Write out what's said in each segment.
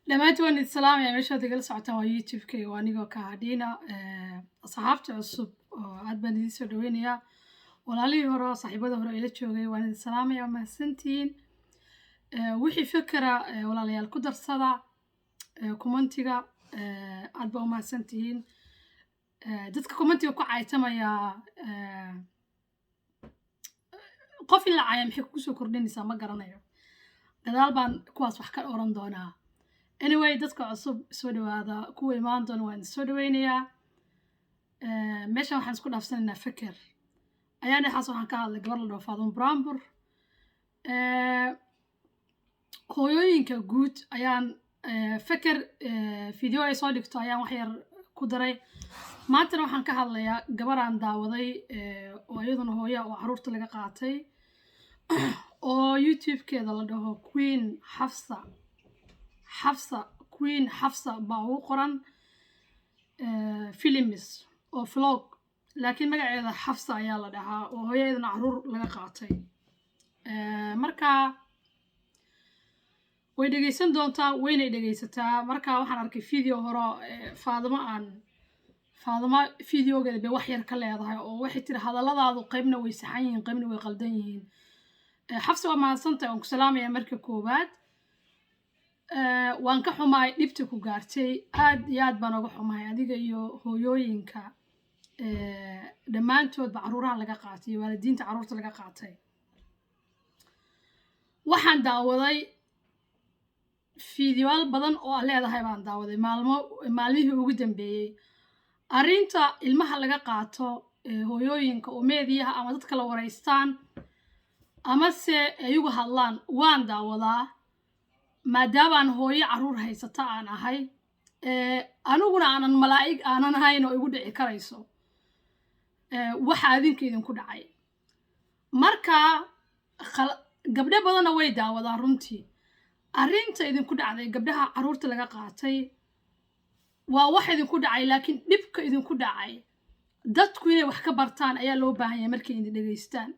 dhammaantood salaam ya meesha dagala socotaan waa youtube-kayga waa anigoo ka hadhiina asxaabta cusub oo aad baan idin soo dhaweynayaa walaalihii hore saaxiibada hore ila joogay waan idin salaamaya mahadsantihiin wixii fikra walaalayaal ku darsada commentiga aad baa u mahadsantihiin dadka commentiga ku caytamaya qof in la caaya maxay kugu soo kordhinaysaa ma garanayo gadaal baan kuwaas wax ka oran doonaa anyway dadka cusub soo dhawaada kuwa imaan doona waan soo dhaweynayaa meeshan waxaan isku dhaafsanaynaa fikir ayaan dhexaas waxaan ka hadlay gabar la dhaho Faaduma Buraanbur hooyooyinka guud ayaan fikir video ay soo dhigto ayaan wax yar ku daray maantana waxaan ka hadlayaa gabar aan daawaday oo iyaduna hooya oo caruurta laga qaatay oo youtube-keeda la dhaho Queen Xafsa baa ugu qoran films oo vlog laakiin magaceeda Xafsa ayaa la dhahaa oo hooyadeedna caruur laga qaatay marka way dhageysan doontaa wayna dhageysataa marka waxaan arkay video hore Faaduma videogeeda bay wax yar ka leedahay oo waxay tiri hadalladaadu qaybna way saxan yihiin qaybna way qaldan yihiin Xafsa waa mahadsantahay waan ku salaamayaa marka koowaad waan ka xumahay dhibta ku gaartay aad iyo aad baan uga xumahay adiga iyo hooyooyinka dhammaantoodba caruuraha laga qaatay iyo waalidiinta caruurta laga qaatay waxaan daawaday fiidiyoyaal badan oo aan leedahay baan daawaday maalmihii ugu dambeeyey arrinta ilmaha laga qaato hooyooyinka oo meediyaha ama dadka la wareystaan ama se ayagu hadlaan waan daawadaa maadaabaan hooyo caruur haysata aan ahay aniguna aanan malaa'ig aanan ahayn oo igu dhici karayso waxa adinka idinku dhacay marka gabdho badanna way daawadaan runtii arrinta idinku dhacday gabdhaha caruurta laga qaatay waa wax idinku dhacay laakiin dhibka idinku dhacay dadku inay wax ka bartaan ayaa loo baahan yahay markay idin dhageystaan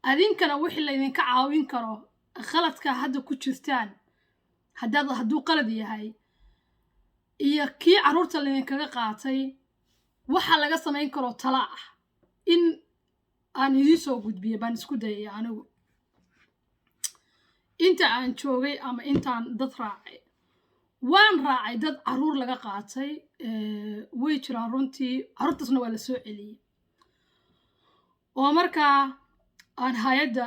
adinkana wixii la idinka caawin karo khaladka hadda ku jirtaan hadduu qalad yahay iyo kii caruurta laydinkaga qaatay waxa laga samayn karo tala ah in aan idiin soo gudbiyo baan isku dayaya anigu inta aan joogay ama intaan dad raacay waan raacay dad caruur laga qaatay way jiraan runtii caruurtaasna waa la soo celiyey oo markaa aan hay'adda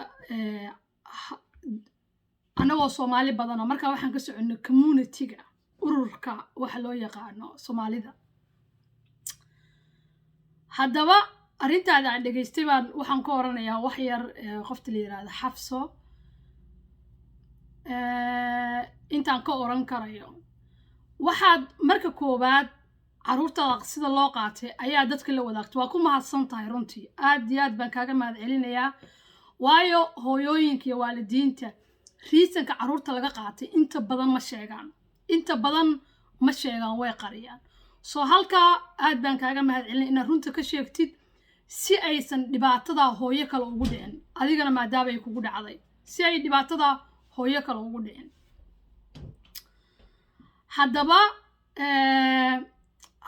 anagoo Soomaali badana markaa waxaan ka soconay community-ga ururka waxa loo yaqaano Soomaalida haddaba arrintaada aan dhageystay baan waxaan ka oranayaa wax yar qofta la yiraahdo Xafso intaan ka oran karayo waxaad marka koobaad caruurtada sida loo qaatay ayaa dadka la wadaagtay waa ku mahadsan tahay runtii aad iyo aad baan kaaga mahad celinayaa waayo hooyooyinka iyo waalidiinta riisanka caruurta laga qaatay inta badan ma sheegaan way qariyaan soo halkaa aad baan kaaga mahad celinay inaad runta ka sheegtid si aysan dhibaatada hooyo kale ugu dhicin adigana maadaama ay kugu dhacday si ay dhibaatada hooyo kale ugu dhicin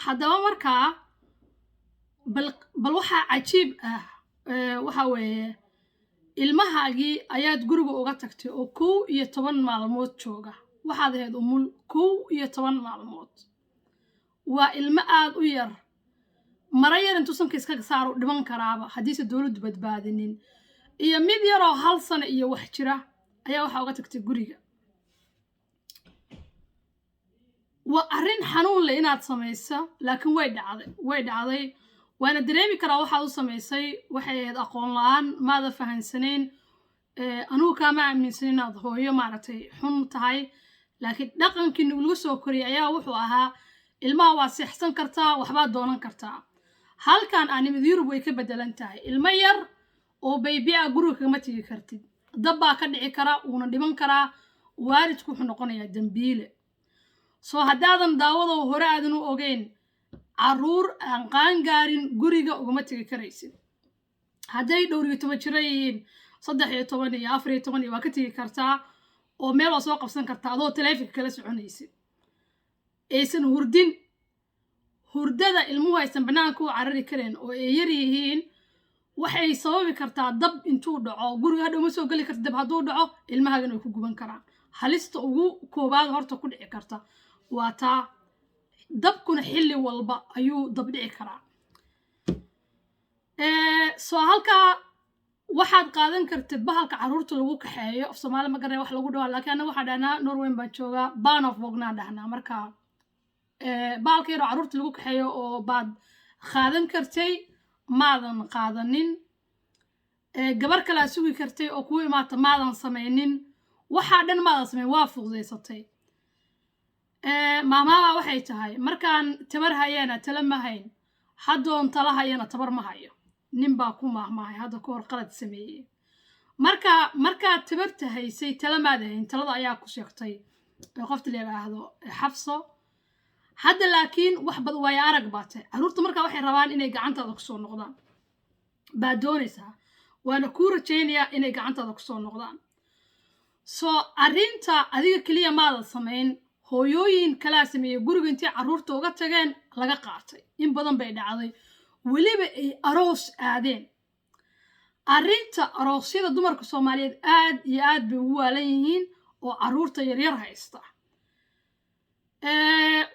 haddaba markaa bal waxaa cajiib ah waxa weeye ilmahaagii ayaad guriga uga tagtay oo 11 maalmood jooga waxaad ahayd umul 11 maalmood waa ilmo aad u yar mara yar intuu sanka iska saaro dhiman karaaba haddiise dowladdu badbaadinin iyo mid yaroo 1 sano iyo wax jira ayaa waxaa uga tagtay guriga waa arrin xanuun leh inaad samayso laakiin way dhacday waana dareemi karaa waxaad u samaysay waxay ahayd aqoon la'aan maada fahansanayn anugu kaama aaminsan inaad hooyo maaragtay xun tahay laakiin dhaqankii lagu soo koriyay ayaa wuxuu ahaa ilmaha waa seexsan kartaa waxbaad doonan kartaa halkan aanimid Yurub way ka bedelan tahay ilmo yar oo baby ah guriga kama tigi kartid dab baa ka dhici kara uuna dhiman karaa waalidku wuxuu noqonayaa dambiile soo haddaadan daawado hore aadan u ogeyn caruur aan qaan gaarin guriga ugama tagi karaysid hadday dhowr iyo 10 jira yihiin 13 iyo 14 iyo waa ka tagi kartaa oo meel waa soo qabsan kartaa adoo taleefanka kala soconaysid aysan hurdin hurdada ilmuhu aysan banaanka u carari kareen oo ay yar yihiin waxay sababi kartaa dab intuu dhaco guriga hadhow ma soo geli karta dab hadduu dhaco ilmahaagan way ku guban karaan halista ugu koobaad horta ku dhici karta waa taa dabkuna xilli walba ayuu dab dhici karaa soo halkaa waxaad qaadan kartid bahalka caruurta lagu kaxeeyo af Soomaali ma garanay wax lagu dhawa laakiin anaga waxaan dhahnaa Norway baan joogaa ban of bognaan dhahnaa marka bahalka yar caruurta lagu kaxeeyo oo baad qaadan kartay maadan qaadanin gabar kala sugi kartay oo ku imaata maadan sameeynin waxa dhan maadan sameeyay waa fududeysatay maamada waxay tahay markaan tabar hayana tala ma hayn hadoon tala hayana tabar ma hayo nin baa ku maahmaahay hadda ka hor qalad sameeyay marka tabarta haysay tala maad hayn talada ayaa ku sheegtay qofta leeyahay Xafso hadda laakiin wax bad way arag baatay caruurta marka waxay rabaan inay gacantaada ku soo noqdaan baa doonaysaa waana ku rajaynaya inay gacantaada ku soo noqdaan soo arinta adiga kaliya maada sameyn hooyooyin kala sameeyay guriga intii caruurta uga tageen laga qaatay in badan bay dhacday waliba ay aroos aadeen arinta aroosyada dumarka Soomaaliyeed aad iyo aad bay ugu waalan yihiin oo caruurta yar yar haysta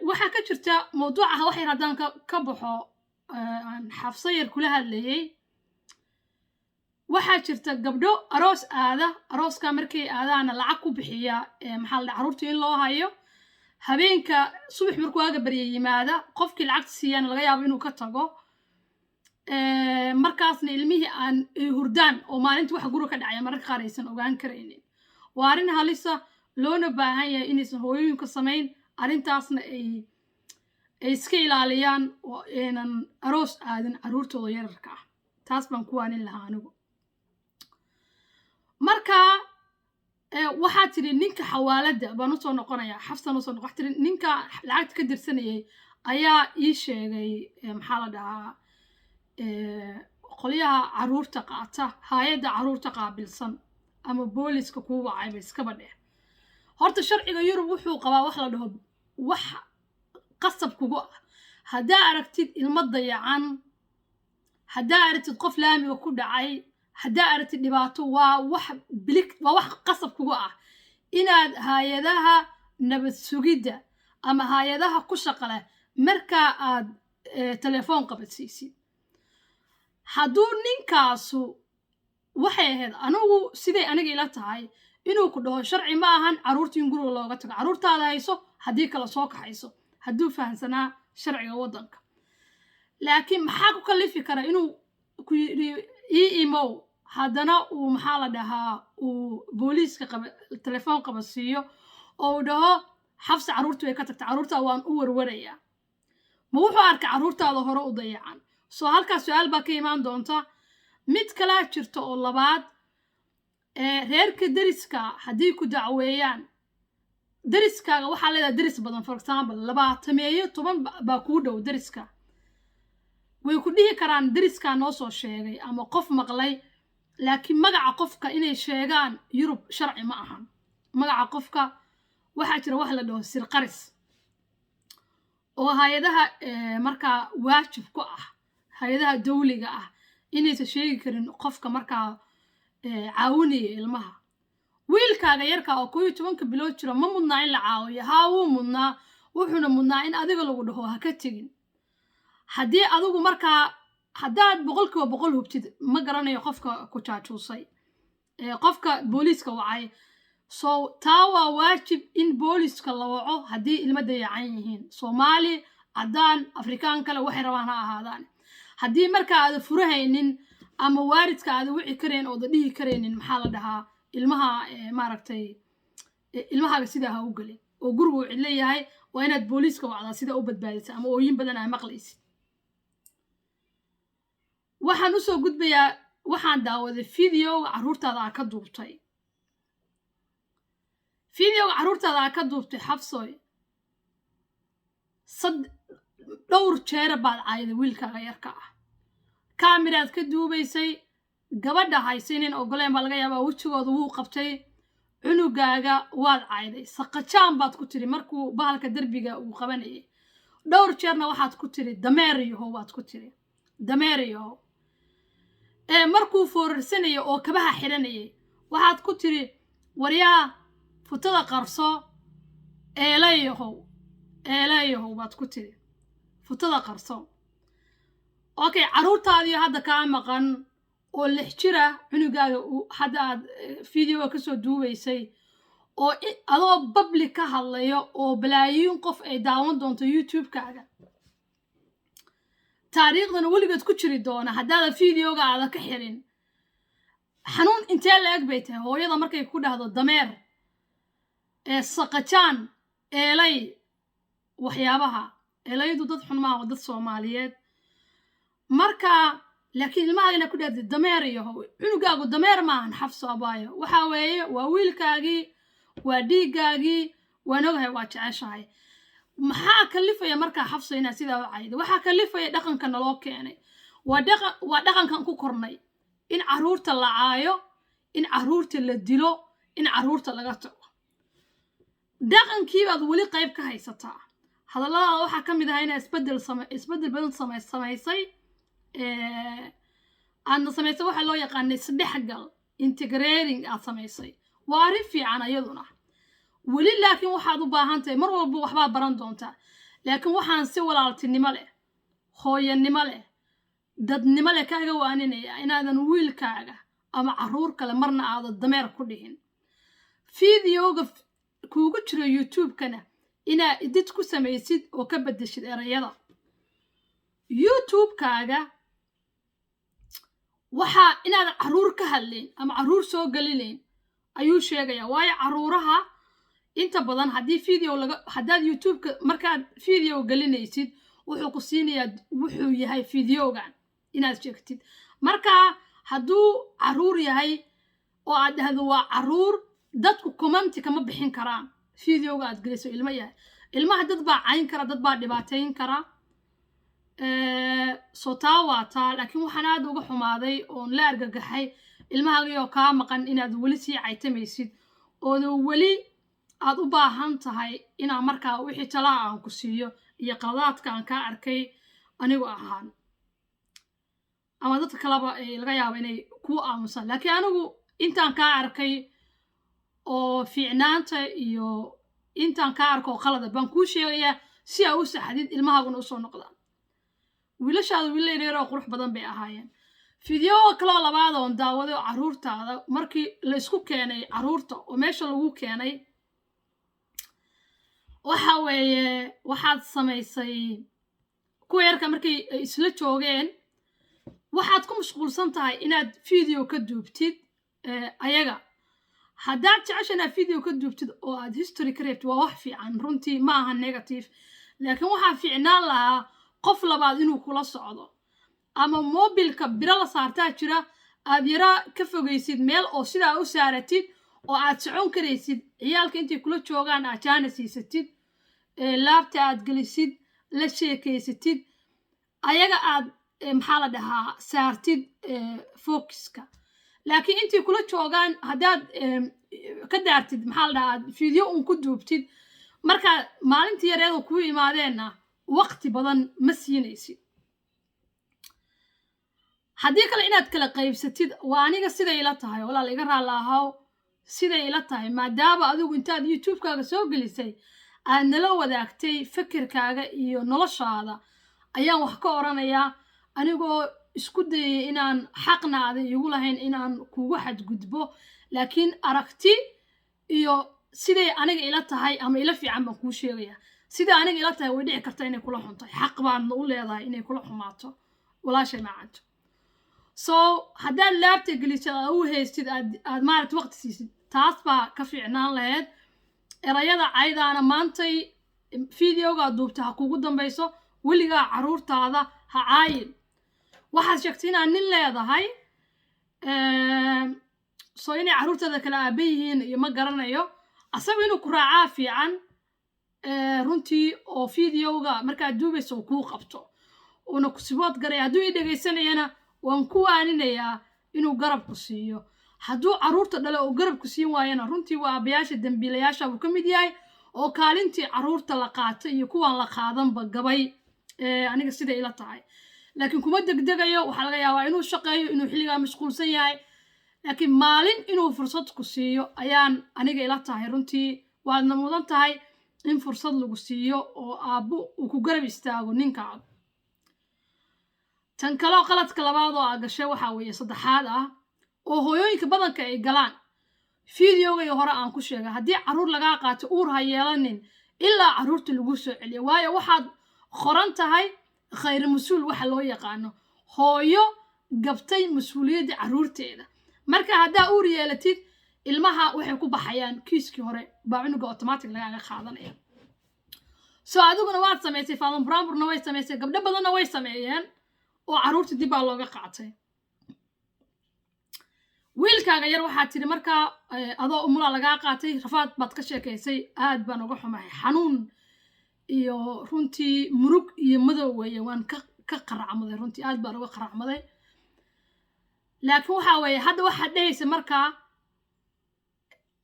waxa ka jirta mowduuca waxay radaan ka baxo aan Xafso yar kula hadlayay waxa jirta gabdho aroos aada arooska markay aadaana lacag ku bixiya maxaa la caruurta in loo hayo habeenka subax markuu aga bariyay yimaada qofkii lacag siiyana laga yaabo inuu ka tago markaasna ilmihii aan hurdaan oo maalintii waxa guriga ka dhacay mararka qaar aysan ogaan kareynin waa arin halisa loona baahan yahay inaysan hooyooyinka sameyn arintaasna ay iska ilaaliyaan oo aanan aroos aadin caruurtooda yararka ah taas baan ku waanin lahaa anigu marka waxaa tiri ninka xawaalada baan u soo noqonayaa Xafsan u soo noqon tiri ninka lacagta ka dirsanayay ayaa ii sheegay maxaa la dhahaa qoliyaha caruurta qaata hay'adda caruurta qaabilsan ama booliska ku wacay iska badhe horta sharciga Yurub wuxuu qabaa wax la dhaho wax qasab kugu ah hadaa aragtid ilmo dayacan hadaa aragtid qof laamiga ku dhacay hadaa aragtid dhibaato waa wax qasab kugu ah inaad hay'adaha nabad sugidda ama hay'adaha ku shaqale marka aad telefoon qabadsiisid hadduu ninkaasu waxay ahayd anigu siday aniga ila tahay inuu ku dhaho sharci ma ahan caruurta in guriga looga tago caruurtaada hayso haddii kala soo kaxayso hadduu fahansanaa sharciga waddanka laakiin maxaa ku kalifi kara inuu ku yidhi imow haddana uu maxaa la dhahaa uu booliiska telefoon qabadsiiyo oo uu dhaho Xafsa caruurta way ka tagtay caruurtaa waan u warwarayaa ma wuxuu arkay caruurtaada hore u dayacan soo halkaas su'aal baa ka imaan doonta mid kala jirto oo labaad reerka deriska haddii ku dacweeyaan deriskaaga waxaa leedahay deris badan for example 20 baa kuu dhow deriska way ku dhihi karaan deriskaa noo soo sheegay ama qof maqlay laakiin magaca qofka inay sheegaan Yurub sharci ma ahan magaca qofka waxaa jira wax la dhaho sir qaris oo hay'adaha markaa waajib ku ah hay'adaha dawliga ah inaysan sheegi karin qofka markaa caawinaya ilmaha wiilkaaga yarka oo 12 bilood jira ma mudnaa in la caawiyo haa wuu mudnaa wuxuuna mudnaa in adiga lagu dhaho ha ka tagin haddii adigu markaa haddaad 100% hubtid ma garanayo qofka ku jaajuusay qofka booliiska wacay soo taa waa waajib in booliiska la waco haddii ilmo dayacan yihiin Soomaali caddaan Afrikaan kale waxay rabaan ha ahaadaan haddii markaa aad furahaynin ama waalidka aad wici kareen oo dhihi kareenin maxaa la dhahaa ilmaha maaragtay ilmaha sida ha u galin oo gurigu cid leeyahay waa inaad booliiska wacdaa sida u badbaadisa ama ooyin badan ay maqlaysid waxaan u soo gudbayaa waxaan daawaday video caruurtaada ka duubtay caruurtaada ka duubtay Xafsooy dhowr jeer baad caayday wiilkaaga yarka ah kaamiraad ka duubaysay gabadha haysanin ogoleen baa laga yaabaa wajigooda wuu qabtay cunugaaga waad cayday saqajaan baad ku tiri markuu bahalka derbiga uu qabanayay dhowr jeerna waxaad ku tiri dameer yahow waad ku tiri dameer yahow markuu foorarsanayay oo kabaha xiranayay waxaad ku tiri waryaa futada qarso eelayahow baad ku tiri futada qarso okay caruurtaadii hadda kaa maqan oo 6 jira cunugaaga hadda aad video ka soo duubaysay oo adoo public ka hadlayo oo balaayiin qof ay daawan doonto YouTube-kaaga taariikhdan weligeed ku jiri doona haddaad videoga aad ka xirin xanuun intee la eg bay tahay hooyada markay ku dhahdo dameer saqajaan eelay waxyaabaha eelaydu dad xun maaha oo dad Soomaaliyeed marka laakiin ilmahaagina ku dhahdo dameer yahow cunugaagu dameer maahan xafso abaayo waxa weeye waa wiilkaagii waa dhiigaagii waan ogahay waa jeceshahay maxaa kalifaya markaa xafso inaad sidaa u caydo waxaa kalifaya dhaqanka naloo keenay waa dhaqankan ku kornay in caruurta la caayo in caruurta la dilo in caruurta laga tago dhaqankii baad weli qayb ka haysataa hadalladaada waxaa ka mid ah inaad isbeddel badan samaysay aadna samaysay waxaa loo yaqaanay isdhexgal integrating aad samaysay waa arrin fiican ayaduna weli laakiin waxaad u baahan tahay mar walba waxbaad baran doontaa laakiin waxaan si walaaltinimo leh hooyanimo leh dadnimo leh kaaga waaninaya inaadan wiilkaaga ama caruur kale marna aadan dameer ku dhihin videoga kuugu jiro YouTube-kana inaad edit ku samaysid oo ka bedeshid erayada YouTube-kaaga waxaa inaad caruur ka hadlayn ama caruur soo gelinayn ayuu sheegayaa waayo caruuraha inta badan haddii haddaad YouTube-ka markaad video gelinaysid wuxuu ku siinayaa wuxuu yahay videogan inaad sheegtid marka hadduu caruur yahay oo aad dhahdo waa caruur dadku commenti kama bixin karaan videoga aad geliso ilmo yahay ilmaha dad baa cayn kara dad baa dhibaateyn kara soo taa waa taa laakiin waxaan aad uga xumaaday oon la argagaxay ilmahaagii oo kaa maqan inaad weli sii caytamaysid ooda weli aad u baahan tahay inaan markaa wixii talaa aan ku siiyo iyo qaladaadka aan kaa arkay anigu ahaan ama dadka kaleba laga yaabo inay kuu aamusaan laakiin anigu intaan kaa arkay oo fiicnaanta iyo intaan kaa arko qalada baan kuu sheegayaa si aa u saxdid ilmahaaguna usoo noqdaan wiilashaada wiila yaryar oo qurux badan bay ahaayeen fideoga kaloo labaad oon daawaday caruurtaada markii la isku keenay caruurta oo meesha lagu keenay waxa weeye waxaad samaysay kuwa yarka markay isla joogeen waxaad ku mashquulsan tahay inaad video ka duubtid ayaga haddaad jecesha inaad video ka duubtid oo aad history ka reebtid waa wax fiican runtii ma aha negative laakiin waxaa fiicnaan lahaa qof labaad inuu kula socdo ama mobilka biro la saartaa jira aad yaraa ka fogaysid meel oo sidaa u saaratid oo aad socon karaysid ciyaalka intay kula joogaan aad jaana siisatid laabta aad gelisid la sheekaysatid ayaga aad maxaa la dhahaa saartid focuska laakiin intay kula joogaan haddaad ka daartid maxaa la dhahaa video un ku duubtid marka maalintii yareeda kuu imaadeenna waqti badan ma siinaysid haddii kale inaad kala qaybsatid waa aniga siday ila tahay walaal iga raallaahaw siday ila tahay maadaama adigu intaad YouTube-kaaga soo gelisay aad nala wadaagtay fikirkaaga iyo noloshaada ayaan wax ka oranayaa anigoo isku dayay inaan xaqna aadan igu lahayn inaan kugu xadgudbo laakiin aragti iyo siday aniga ila tahay ama ila fiican baan kuu sheegayaa sida aniga ila tahay way dhici karta inay kula xuntahay xaq baadna u leedahay inay kula xumaato walaashay macanto so haddaad laabta gelisad aad u haystid aad maaragta waqti siisid taas baa ka fiicnaan lahayd erayada caydaana maantay videoga duubta ha kugu dambayso weligaa caruurtaada ha caayin waxaad sheegtay inaad nin leedahay soo inay caruurtaada kala aaba yihiin iyo ma garanayo asaga inuu ku raacaa fiican runtii oo videoga markaad duubayso kuu qabto una ku sibood garay hadduu ii dhegaysanayana waan ku waaninayaa inuu garab ku siiyo hadduu caruurta dhale oo garabku siin waayana runtii waa aabbayaasha dambiilayaasha buu ka mid yahay oo kaalintii caruurta la qaatay iyo kuwaan la qaadanba gabay aniga sida ila tahay laakiin kuma degdegayo waxaa laga yaabaa inuu shaqeeyo inuu xilligaa mashquulsan yahay laakiin maalin inuu fursad ku siiyo ayaan aniga ila tahay runtii waadna mudan tahay in fursad lagu siiyo oo aabbo uu ku garab istaago ninkaaga tan kaloo qaladka labaad oo aa gashay waxaa weeye saddexaad ah oo hooyooyinka badanka ay galaan fideogay hore aan ku sheegay haddii caruur lagaa qaato uur ha yeelanin ilaa caruurta lagu soo celiyo waayo waxaad qoran tahay khayr mas-uul waxa loo yaqaano hooyo gabtay mas-uuliyadda caruurteeda marka haddaa uur yeelatid ilmaha waxay ku baxayaan kiiskii hore baa cunuga automatic lagaaga qaadanaya soo adiguna waad samaysay faadan buraanburna way samaysay gabdho badanna way sameeyeen oo caruurta dib baa looga qaatay wiilkaaga yar waxaa tiri markaa adoo umula lagaa qaatay rafaad baad ka sheekaysay aad baan uga xumahay xanuun iyo runtii murug iyo madow weeye waan ka qaracmaday runtii aad baan uga qaracmaday laakiin waxaa weeye hadda waxaad dhehaysa markaa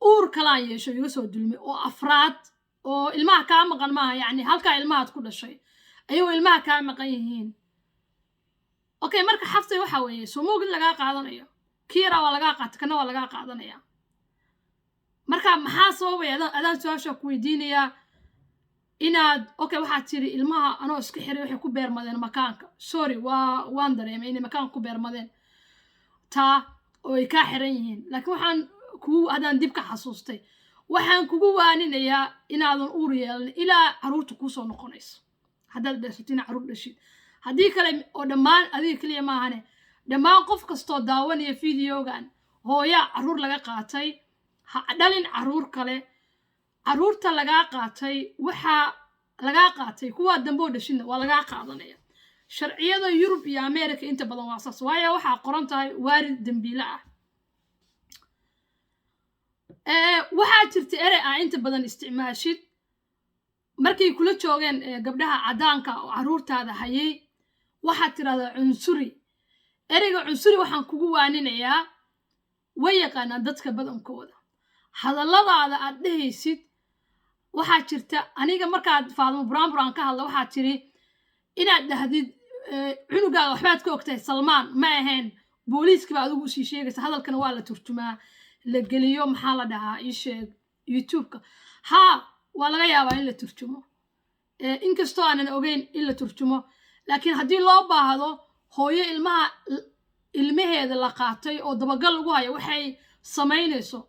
uur kalaan yeesho iga soo dulmay oo afraad oo ilmaha kaa maqan maaha yacni halkaa ilmahaad ku dhashay ayagoo ilmaha kaa maqan yihiin okay marka xaftay waxaa weeye sumugid lagaa qaadanayo kiira waa lagaa qaata kana waa lagaa qaadanaya marka maxaa sababaya adaan su-aasha ku weydiinayaa inaad okay waxaad tiri ilmaha anoo iska xiray waxay ku beermadeen makaanka sorry waan dareemay inay makaanka ku beermadeen taa oo ay kaa xiran yihiin laakiin waxaan haddaan dib ka xasuustay waxaan kugu waaninayaa inaadan uur yeelan ilaa caruurta kuusoo noqonayso haddaad dhashatid ina caruur dhashid haddii kale oo dhammaan adiga keliya maahane dhammaan qof kastoo daawanaya fideogan hooyaa caruur laga qaatay ha dhalin caruur kale caruurta lagaa qaatay waxaa lagaa qaatay kuwaa damboo dhashidna waa lagaa qaadanaya sharciyada yurub iyo ameerika inta badan waa saas waayo waxaa qoran tahay waarid dambiile ah waxaa jirta erey ah inta badan isticmaashid markay kula joogeen gabdhaha caddaanka oo caruurtaada hayay waxaad tirahdaa cunsuri ereyga cunsuri waxaan kugu waaninayaa way yaqaanaan dadka badankooda hadalladaada aad dhehaysid waxaa jirta aniga markaad faadmo buraanburaan ka hadla waxaad tiri inaad dhahdid cunugaaga waxbaad ka ogtahay salmaan ma ahayn booliiska baa adigu usii sheegaysa hadalkana waa la turjumaa la geliyo maxaa la dhahaa ii sheeg youtube-ka haa waa laga yaabaa in la turjumo inkastoo aanan ogeyn in la turjumo laakiin haddii loo baahdo hooyo ilmaheeda la qaatay oo dabagal lagu hayo waxay samaynayso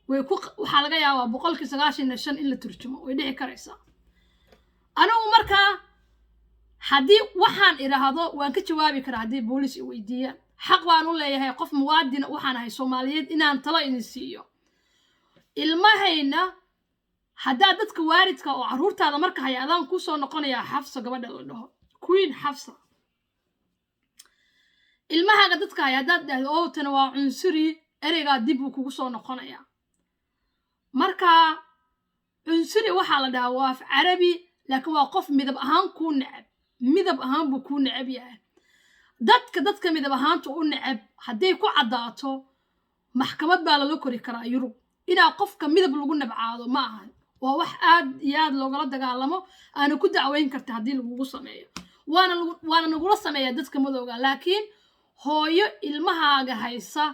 waxaa laga yaabaa 95% in la turjumo way dhici karaysaa anigu markaa haddii waxaan idhaahdo waan ka jawaabi karaa haddii booliis i weydiiyaan xaq baan u leeyahay qof muwaadina waxaan ahay soomaaliyeed inaan talo idin siiyo ilmahayna haddaa dadka waaridka oo caruurtaada marka haya adaan kuu soo noqonayaa xafsa gabadha la dhaho queen xafsa ilmahaaga dadka haya haddaad dhahdo oo tana waa cunsuri ereygaa dib buu kugu soo noqonayaa marka cunsuri waxaa la dhahaa waa af carabi laakiin waa qof midab ahaan kuu necab midab ahaan buu kuu necab yahay dadka midab ahaanta u necab hadday ku caddaato maxkamad baa lala kori karaa yurub inaa qofka midab lagu nabcaado ma ahan waa wax aad iyo aad loogala dagaalamo aana ku dacweyn karta haddii lagugu sameeyo waana nagula sameeyaa dadka madowga laakiin hooyo ilmahaaga haysa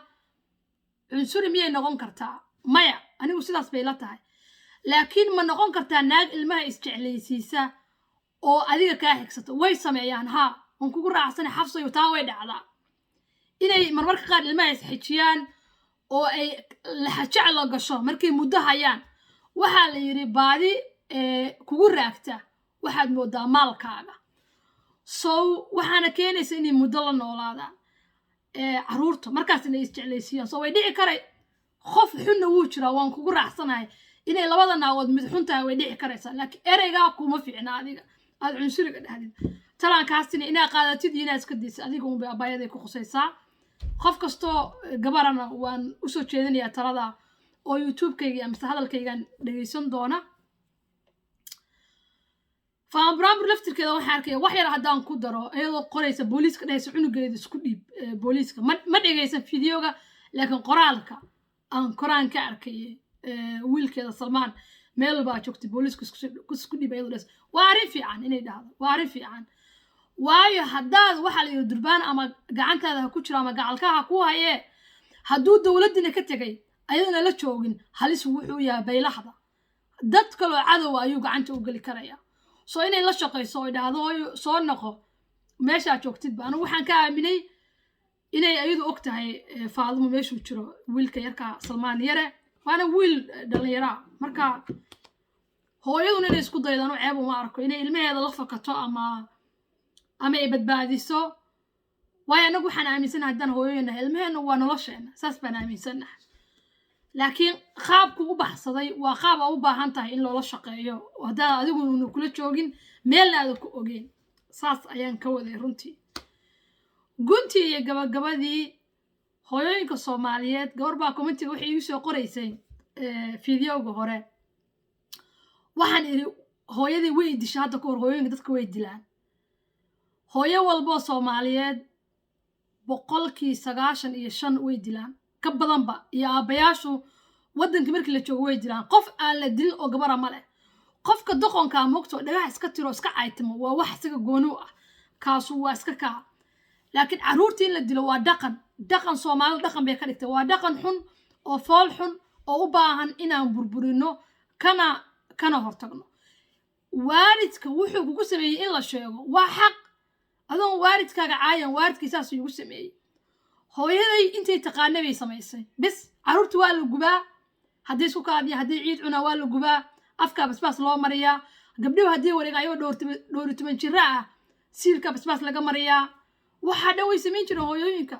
cunsuri miyay noqon kartaa maya anigu sidaas bay la tahay laakiin ma noqon kartaa naag ilmaha isjeclaysiisa oo adiga kaa xigsato way sameeyaan haa waan kugu raacsanay xafsayo taa way dhacdaa inay marmarka qaar ilmaha isxijiyaan oo ay laxajeclo gasho markay muddo hayaan waxaa la yidhi baadi kugu raagta waxaad moodaa maalkaaga sow waxaana keenaysa inay muddo la noolaadaan caruurta markaas inay isjeclaysiiyaan soo way dhici karay qof xunna wuu jiraa waan kugu raacsanahay inay labada naagood mid xun tahay way dhici karaysaa laakiin ereygaa kuma fiicna adiga aad cunsuriga dhahdid talaankaasina inaa qaadatid iyo inaa iska daysid adiga unbay abaayaday ku khusaysaa qof kastoo gabarana waan usoo jeedinayaa talada oo youtube-kayga amase hadalkaygan dhegaysan doona faanbraambur laftirkeeda waxaan arkaya wax yar haddaan ku daro iyadoo qoraysa booliiska dhahaysa cunugeeda isku dhiib booliiska ma dhegaysan fideoga laakiin qoraalka aan koraan ka arkay wiilkeeda Salmaan meel baa joogtay booliisku isku dhibay dhas waa arrin fiican inay dhahdo waa arrin fiican waayo haddaad waxa la yiri durbaan ama gacantaada ku jira ama gacalkaha ku haye hadduu dawladina ka tagay ayadana la joogin halis wuxuu yahay baylaxda dad kale oo cadow ayuu gacanta u gali karaya soo inay la shaqeyso oo dhahdo soo noqo meesha joogtid baan waxaan ka aaminay inay ayadu og tahay Faadimo meeshu jiro wiilka yarka Salmaan yare waana wiil dhalinyaro marka hooyaduna inay isku daydaan oo ceeb uma arko inay ilmaheeda la fakato ama ay badbaadiso waayo anagu waxaan aaminsanahay haddaan hooyooyina ilmaheena waa nolosheena saas baan aaminsanahay laakiin qaabku u baxsaday waa qaab u baahan tahay in loola shaqeeyo haddii adigu kula joogin meel aad ku ogeen saas ayaan ka waday runtii guntii iyo gabagabadii hooyooyinka Soomaaliyeed gabar baa commentiga waxay igu soo qoraysay fiidiyowga hore waxaan iri hooyadii way dishay hadda ka hor hooyooyinka dadka way dilaan hooyo walbo Soomaaliyeed 95% way dilaan ka badanba iyo aabayaashu wadanka markii la joogo way dilaan qof aan la dilin oo gabar ma leh qofka doqonka moogto dhagax iska tiro iska caytimo waa wax isaga gooni ah kaasu waa iska ka laakiin caruurtii la dilo waa dhaqan Soomaali dhaqan bay ka dhigtay waa dhaqan xun oo fool xun oo u baahan inaan burburino kana hortagno waalidka wuxuu kugu sameeyay in la sheego waa xaq adoon waalidkaaga caayan waalidkiisaas ugu sameeyay hooyaday intay taqaanay bay samaysay bis caruurtu waa la gubaa haddii isku kaadiya haddii ciid cunaa waa la gubaa afka basbaas loo mariyaa gabdhuhu haddii wareegayo dhowr jira ah siilka basbaas laga mariyaa waxa dhan way sameyn jireen hooyooyinka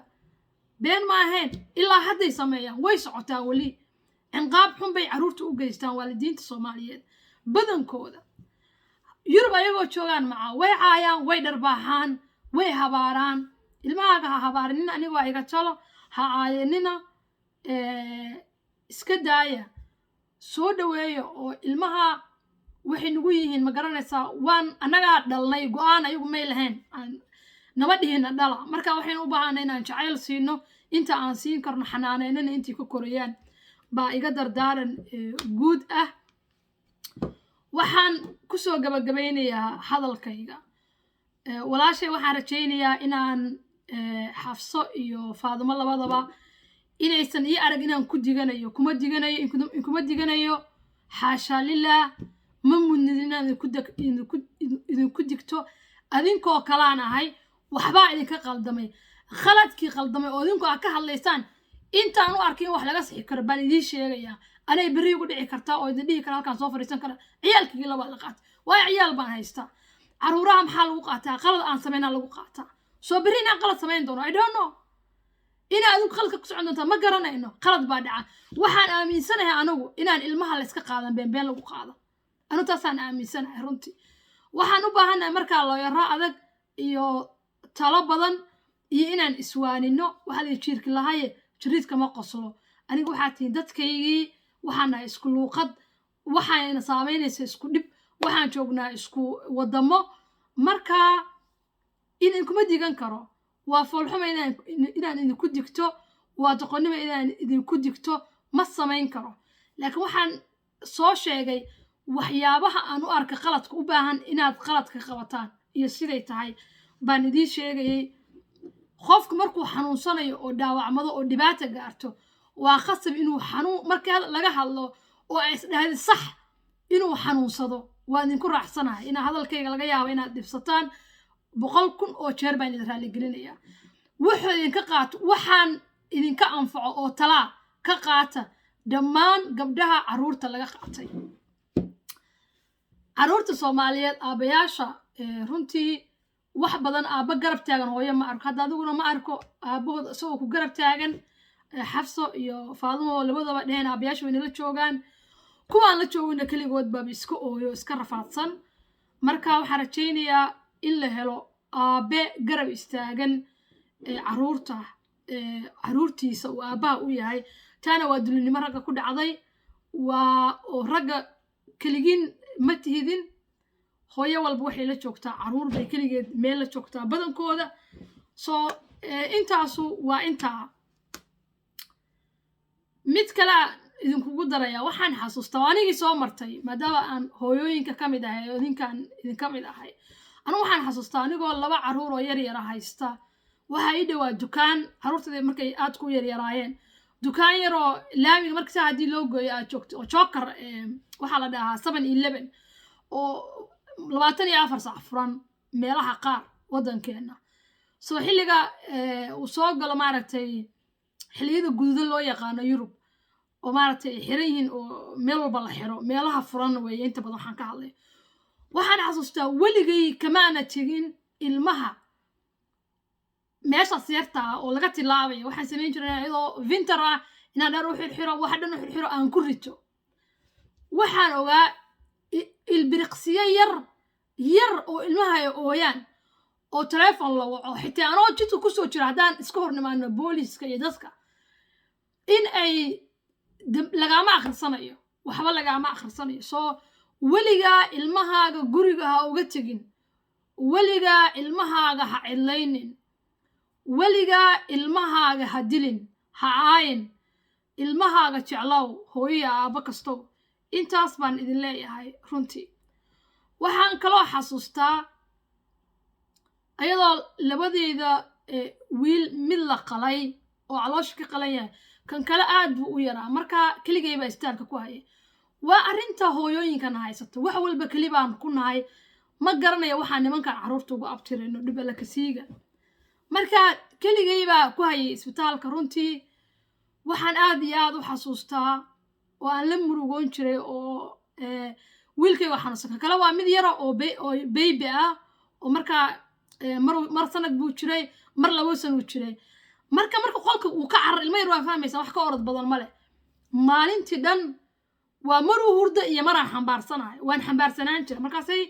been ma ahayn ilaa hadday sameeyaan way socotaa wali inqaab xun bay caruurtu u geystaan waalidiinta Soomaaliyeed badankooda Yurub ayagoo joogaan macaa way caayaan way dharbaaxaan way habaaraan ilmahaaga ha habaarin anigu waa iga talo ha caayanina iska daaya soo dhaweeyo oo ilmaha waxay nagu yihiin ma garanaysaa waan anaga dhalnay go'aan ayagu may lahayn nama dhihina dhala marka waxaan u baahanay inaan jacayl siino inta aan siin karno xanaaneynana intii ka korayaan baa iga dardaaran guud ah waxaan ku soo gabagabeynayaa hadalkayga walaashay waxaan rajaynayaa inaan Xafso iyo Faadimo labadaba inaysan ii arag inaan ku diganayo kuma diganayo xaasha lillah ma mudnidin inaan idinku digto adinkoo kalaan ahay waxbaa idinka qaldamay khaladkii qaldamay oo idinku ka hadlaysaan intaan u arkin wax laga sixi karo baan idin sheegaya anay bari ugu dhici kartaa oo idin dhihi kara halkaan soo fariisan kara ciyaalkii laba la qaat waa ciyaal baan haystaa caruuraha maxaa lagu qaataa qalad aan sameynaa lagu qaataa soo bari inaan qalad sameyn doono I don't know ina adigu qalad ku socon doontaa ma garanayno qalad baa dhaca waxaan aaminsanahay anigu inaan ilmaha la iska qaadan been lagu qaado anu taasaan aaminsanahay runtii waxaan u baahanahay markaa loo yaro adag iyo talo badan iyo inaan iswaanino waxa la jiirki lahaye jiriidka ma qoslo anigu waxaa tiin dadkaygii waxaan isku luuqad waxaan saameynaysa isku dhib waxaan joognaa isku wadamo marka in kuma digan karo waa foolxuma inaan idinku digto waa doqonnimo inaan idinku digto ma samayn karo laakiin waxaan soo sheegay waxyaabaha aan u arka qaladka u baahan inaad qaladka qabataan iyo siday tahay baan idin sheegayay qofku markuu xanuunsanayo oo dhaawacmado oo dhibaato gaarto waa khasab inuu xanuun marka laga hadlo oo ay isdhaahdo sax inuu xanuunsado waa idinku raacsanahay ina hadalkayga laga yaabo inaad dhibsataan 100,000 oo jeer baan idin raali gelinayaa wuxuu idinka qaato waxaan idinka anfaco oo talaa ka qaata dhammaan gabdhaha caruurta laga qaatay caruurta Soomaaliyeed aabayaasha runtii wax badan aaba garab taagan hooyo ma arko hadda adiguna ma arko aabahooda isagoo ku garab taagan Xafso iyo Faadimo labadaba dheen aabayaashu inay la joogaan kuwaan la joogina kaligood baa iska ooyo iska rafaadsan marka waxaan rajaynayaa in la helo aabe garab istaagan caruurtiisa uu aabaha u yahay taana waa dulinimo ragga ku dhacday waa oo ragga kaligiin ma tihidin hooyo walba waxay la joogtaa caruur bay kaligeed meel la joogtaa badankooda soo intaasu waa intaa mid kale idinkugu daraya waxaan xasuustaa anigii soo martay maadaama aan hooyooyinka ka mid ahay oo idinka mid ahay anu waxaan xasuustaa anigoo 2 caruur oo yar yar haysta waxa ii dhawaa dukaan caruurtooda markay aad ku yar yaraayeen dukaan yar oo laamiga markii hadii loo gooyo aad joogto oo joker waxa la dhahaa 7-11 oo 24 saac furan meelaha qaar wadankeena soo xilliga uu soo galo maaragtay xilliyada gududan loo yaqaano Yurub oo maaragtay xiran yihiin oo meel walba la xiro meelaha furan weeye inta badan waxaan ka hadlay waxaan xasuustaa weligay kamaana tegin ilmaha meesha siyarta oo laga tilaabay waxaan sameyn jiray iyadoo winter ah inaan dhar u xiro wax dhan u xiro aan ku rito waxaan ogaa ilbiriqsiye yar oo ilmaha ay ooyaan oo telefoon la waco xitaa anoo jidka ku soo jira hadaan iska hornimaano booliiska iyo dadka in ay lagama akhrisanayo waxba lagama akhrisanayo soo weligaa ilmahaaga guriga ha uga tagin weligaa ilmahaaga ha cidlaynin weligaa ilmahaaga ha dilin ha aayin ilmahaaga jeclow hooyo aaba kasto intaas baan idin leeyahay runtii waxaan kaloo xasuustaa ayadoo labadeeda wiil mid la qalay oo caloosh ka qalan yahay kan kale aad buu u yaraa marka kaligay baa istaarka ku hayay waa arinta hooyooyinkan haysato wax walba kali baan ku nahay ma garanayo waxa nimanka caruurta ugu abtireyno dhibala ka siiga marka kaligay baa ku hayay isbitaalka runtii waxaan aad iyo aad u xasuustaa oo aan la murugoon jiray oo wiilkay waxaan soo kala waa mid yar oo baby ah oo marka mar sanad buu jiray mar 2 sano uu jiray marka qolka uu ka carar ilmo yar waa fahmaysa wax ka orod badan male maalintii dhan waa maru hurda iyo maraan xambaarsanahay waan xambaarsanaan jiray markaasay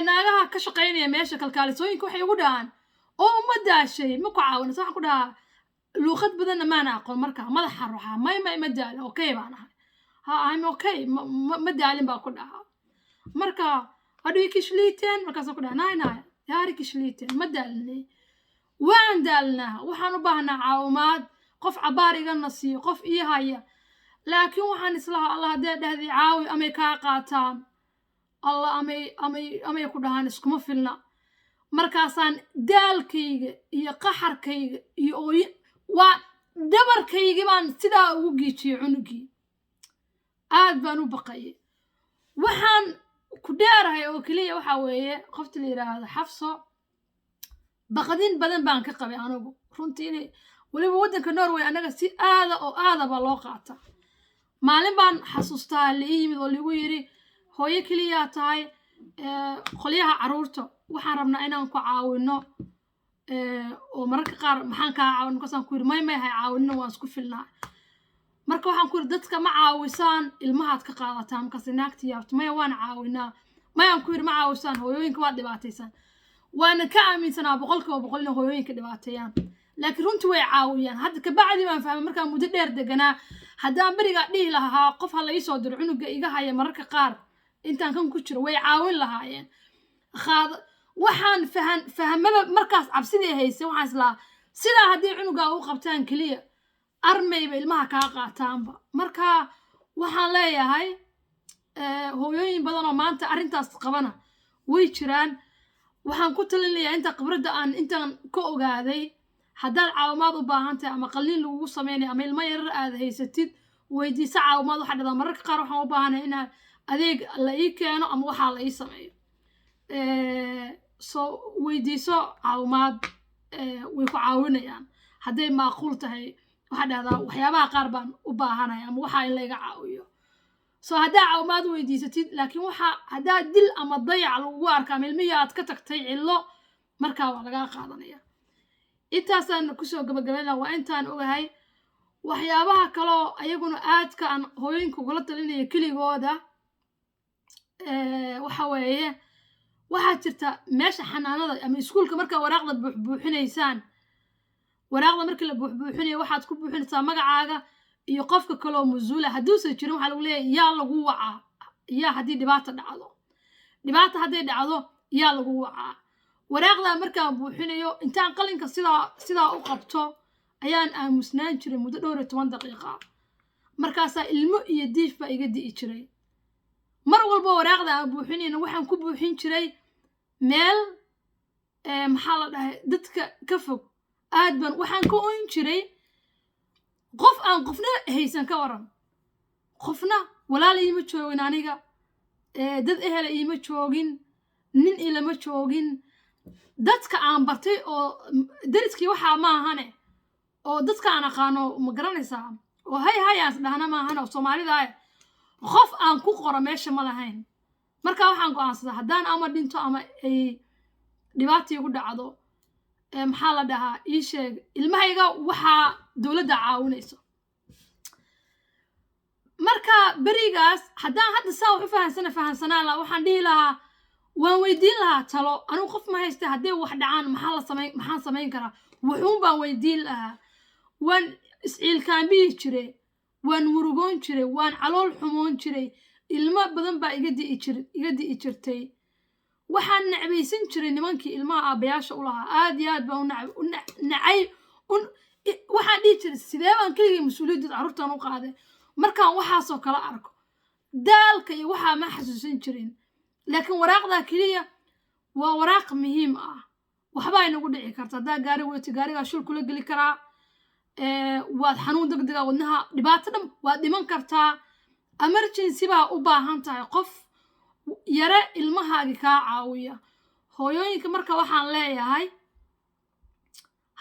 naagaha ka shaqeynaya meesha kalkaalisooyinka waxay ugu dhahaan oo ma daashay ma ku caawinayso waxaan ku dhahaa luuqad badanna maana aqoon marka madaxa ruuxa ma daal okay baan ahay I'm okay ma daalin baa ku dhahaa marka aduu kishliiteen markaasoo ku dhahaa naay yaari kishliiteen ma daalnay waan daalnaa waxaan u baahnaa caawimaad qof cabaar iga nasiyo qof ii haya laakiin waxaan islaha Allah hadee dhahdi caawi amay ka qaataan Allah amay ku dhahaan iskuma filna markaasaan daalkayga iyo qaxarkayga iyo waa dabarkayga baan sidaa ugu giijiyay cunugii aad baan u baqayay waxaan ku dheerahay oo kaliya waxa weeye qofta la yiraahdo Xafso baqadin badan baan ka qabay anigu runtii waliba wadanka Norway anaga si aadaba loo qaata maalin baan xasuustaa la yimid oo lagu yiri hooyo kaliya tahay qoliyaha caruurta waxaan rabnaa inaan ku caawino oo mararka qaar maxaan ka caawin kasaan ku yiri may hay caawino waan isku filnaa marka waxaan ku yiri dadka ma caawisaan ilmahaad ka qaadataan marka sinaagti yaabto may waan caawinaa mayaan ku yiri ma caawisaan hooyooyinka waa dhibaataysan waana ka aaminsanaa 100% in hooyooyinka dhibaateeyaan laakiin runtii way caawiyaan hadda ka bacdi baan fahmay markaan muddo dheer deganaa haddaan bariga dhihi lahaa qof hala ii soo diro cunuga iga haya mararka qaar intaan kan ku jiro way caawin lahaayeen waxaan fahmada markaas cabsidii haysay waxaan islaa sidaa haddii cunuga u qabtaan kaliya armayba ilmaha kaa qaataanba marka waxaan leeyahay hooyooyin badan oo maanta arrintaas qabana way jiraan waxaan ku talinayaa inta khibradda aan intaan ka ogaaday haddaad caawimaad u baahan tahay ama qalliin lagugu sameynayo ama ilmo yarar aad haysatid weydiisa caawimaad waxa dhada mararka qaar waxaan u baahanahay inaan adeeg la ii keeno ama waxaa la ii sameeyo soo weydiiso caawimaad way ku caawinayaan hadday maaquul tahay waxa dhahdaa waxyaabaha qaar baan u baahanahay ama waxaa in layga caawiyo soo haddaa caawimaad weydiisatid laakiin haddaa dil ama dayac lagugu arkaa ama ilmihii aad ka tagtay cillo markaa waa lagaa qaadanaya intaasaan kusoo gabagabaynaa waa intaan ogahay waxyaabaha kaloo ayaguna aadka aan hooyooyinka ugula talinaya keligooda waxa weeye waxaa jirta meesha xanaanada ama iskuulka markaa waraaqda buuxinaysaan waraaqda markii la buuxinayo waxaad ku buuxinaysaa magacaaga iyo qofka kaloo masuula hadduusan jirin waxaa lagu leeyahay yaa lagu wacaa yaa haddii dhibaata hadday dhacdo yaa lagu wacaa waraaqda markaan buuxinayo intaan qalinka sidaa u qabto ayaan aamusnaan jiray muddo 12 daqiiqo markaasaa ilmo iyo diif baa iga di'i jiray mar walba waraaqda aan buuxinayna waxaan ku buuxin jiray meel maxaa la dhahay dadka ka fog aad baan waxaan ka oyn jiray qof aan qofna haysan ka waran qofna walaal iima joogin aniga dad ehel iima joogin nin ilama joogin dadka aan bartay oo dariskii waxaa ma ahane oo dadka aan aqaano ma garanaysaa oo hay dhahna ma ahane oo Soomaalida qof aan ku qoro meesha ma lahayn marka waxaan go'aansaday haddaan ama dhinto ama ay dhibaato igu dhacdo maxaa la dhahaa ii sheeg ilmahayga waxaa dawladda caawinayso marka berigaas haddaan hadda saa wax u fahansanaa lahaa waxaan dhihi lahaa waan weydiin lahaa talo anigu qof ma haysta haddii wax dhacaan maxaan samayn karaa wuxuun baan weydiin lahaa waan isciilkaan bihi jiray waan murugoon jiray waan calool xumoon jiray ilmo badan baa iga di'i jirtay waxaan nacbaysan jiray nimankii ilmaha aabbayaasha u lahaa aad iyo aad baan u nacay waxaan dhihi jiray sidee baan keligay mas-uuliyadda carruurtan u qaaday markaan waxaasoo kala arko daalka iyo waxaa ma xasuusan jirin laakiin waraaqdaa keliya waa waraaq muhiim ah waxbaa inagu dhici karta haddaa gaari weyto gaarigaa shul kula geli karaa waad xanuun degdega wadnaha dhibaato dhan waad dhiman kartaa emergency baa u baahan tahay qof yare ilmahaagi kaa caawiya hooyooyinka marka waxaan leeyahay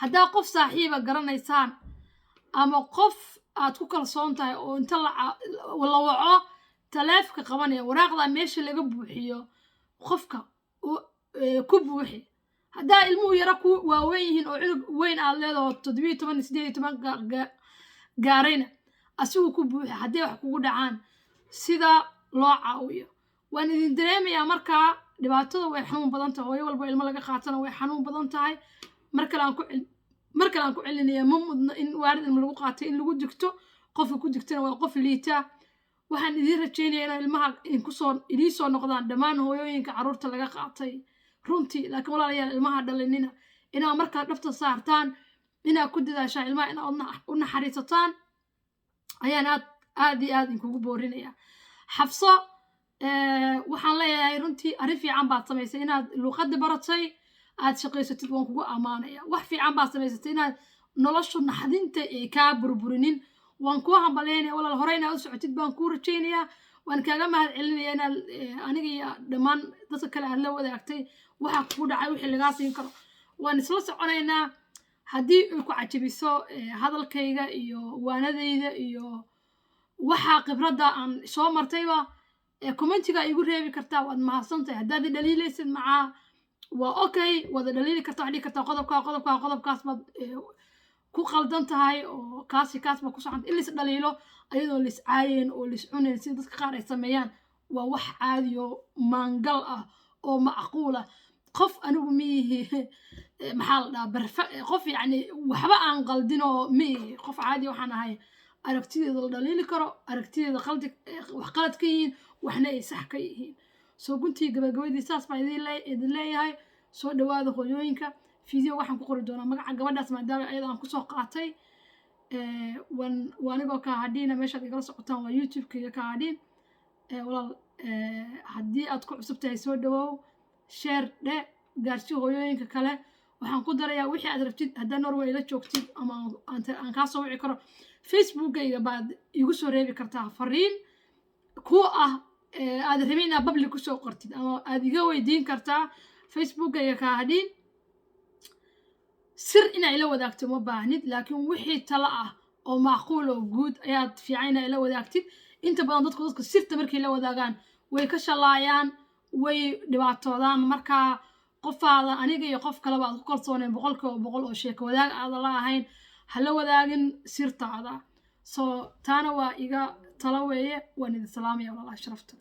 haddaa qof saaxiiba garanaysaan ama qof aad ku kalsoon tahay oo inta la waco taleefka qabanaya waraaqda meesha laga buuxiyo qofka ku buuxi haddaa ilmuhu yara ku waaweyn yihiin oo cunug weyn aad leedaho 17 gaarayna asigu ku buuxi haddii wax kugu dhacaan sida loo caawiyo waan idin dareemayaa markaa dhibaatada way xanuun badan tahay hooyo walba ilmo laga qaatana way xanuun badan tahay mar kale aan ku celinayaa ma mudno in waalid ilmo lagu qaatay in lagu digto qofka ku digtana waa qof liita waxaan idin rajaynayaa inaan ilmaha idiin soo noqdaan dhammaan hooyooyinka carruurta laga qaatay runtii laakiin walaalayaal ilmaha dhalinina inaad markaa dhabta saartaan inaad ku dadaashaan ilmaha inaad u naxariisataan ayaan aad iyo aad inkugu boorinayaa xabso waxaan leeyahay runtii arrin fiican baad samaysay inaad luuqadda baratay aad shaqaysatid waan kugu ammaanaya wax fiican baad samaysatay inaad noloshu naxdinta ay kaa burburinin waan kuu hambalyaynaya walaal hore inaad u socotid baan kuu rajaynayaa waan kaaga mahad celinaya inaad aniga iyo dhammaan dadka kale aad la wadaagtay waxa kugu dhacay wixii lagaa siin karo waan isla soconaynaa haddii ay ku cajabiso hadalkayga iyo waanadayda iyo waxa khibradda aan soo martayba commentiga igu reebi kartaa waad mahadsantahay haddaad dhaliilaysid macaa waa okay wada dhaliili kartaa wax dhigi kartaa qodobkaas baad ku qaldan tahay oo kaas baa ku socon in lis dhaliilo ayadoo lis caayeen oo lis cuneen sida dadka qaar ay sameeyaan waa wax caadi oo maangal ah oo macquul ah qof anigu miihi maxaa la dhahaa qof yacni waxba aan qaldin oo miihi qof caadi waxaan ahay aragtideeda la dhaliili karo aragtideeda wax qalad ka yihiin waxna ay sax ka yihiin soo guntii gabagabadii saas baan idin leeyahay soo dhawaada hooyooyinka فيديو waxaan ku qori doonaa magaca gabadhaas maadaama ayada aan ku soo qaatay wanigoo ka hadhiina meeshaad igala socotaan waa YouTube-kayga ka hadhiin walaal haddii aad ku cusub tahay soo dhawow share dhe gaarsii hooyooyinka kale waxaan ku darayaa wixii aad rabtid haddaa Norway la joogtid ama aan kaa soo wici karo Facebook-gayga baad igu soo reebi kartaa fariin ku ah aad rabin inaad public ku soo qortid ama aad iga weydiin kartaa Facebook-gayga ka hadhiin sir inay la wadaagto ma baahnid laakiin wixii tala ah oo macquul oo guud ayaad fiican inay la wadaagtid inta badan dadka sirta markay la wadaagaan way ka shalaayaan way dhibaatoodaan marka qofaada aniga iyo qof kale baad ku kalsooneen 100% oo sheeko wadaag aad la ahayn hala wadaagin sirtaada soo taana waa iga tala weeye waan idin salaamaya walaalaha sharafta